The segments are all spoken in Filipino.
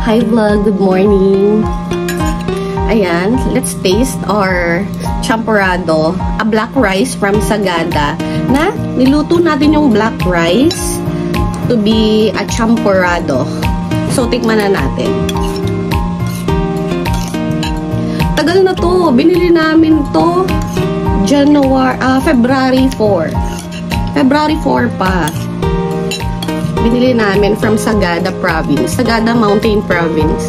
Hi vlog, good morning. Ayan, let's taste our champorado, a black rice from Sagada. Na niluto natin yung black rice to be a champorado. So tikman na natin. Tagal na to, binili namin to February 4. February 4 pa. Binili namin from Sagada Province. Sagada Mountain Province.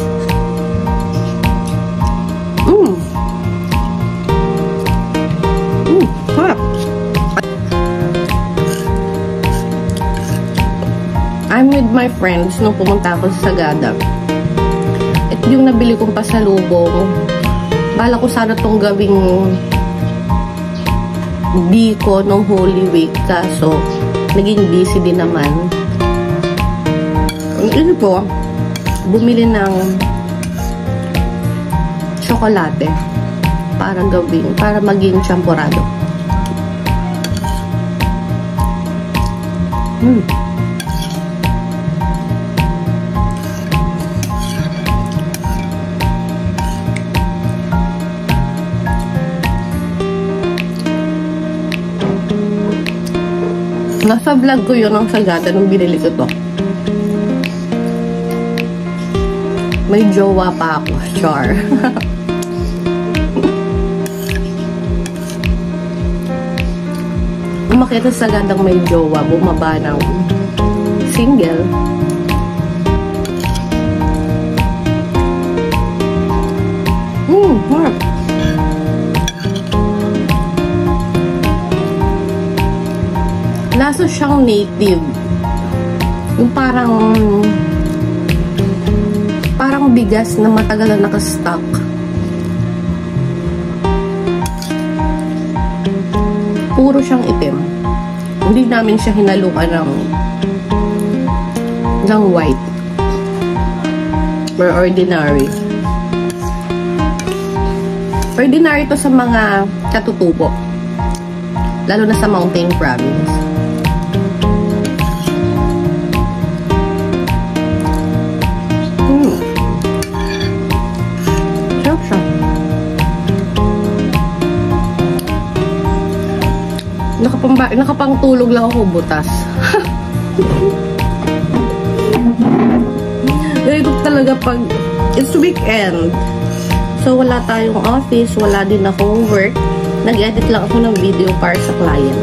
Harap. I'm with my friends nung pumunta ako sa Sagada. Ito yung nabili kong pasalubong. Bala ko sana tong gawing biko nung Holy Week. Kaso, naging busy din naman. Ito po, bumili ng tsokolate para maging champorado. Nasa vlog ko yun ang Sagada nung binili ko to. May jowa pa ako, char. Umakita sa Sagadang may jowa, bumaba ng single. Harap. Lasa siyang native. Yung parang bigas na matagal na nakastock. Puro siyang itim. Hindi namin siya hinalukan ng white or ordinary. Ordinary to sa mga katutubo. Lalo na sa Mountain Province. Nakapangtulog lang ako butas. Ganito talaga pag it's weekend. So wala tayong office, wala din akong work. Nag-edit lang ako ng video para sa client.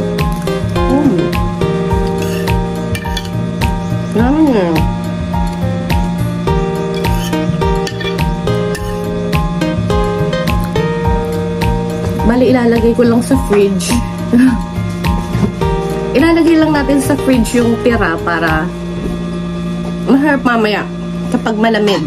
Bali, ilalagay ko lang sa fridge. Ilalagay lang natin sa fridge yung tira para maharap mamaya kapag malamig.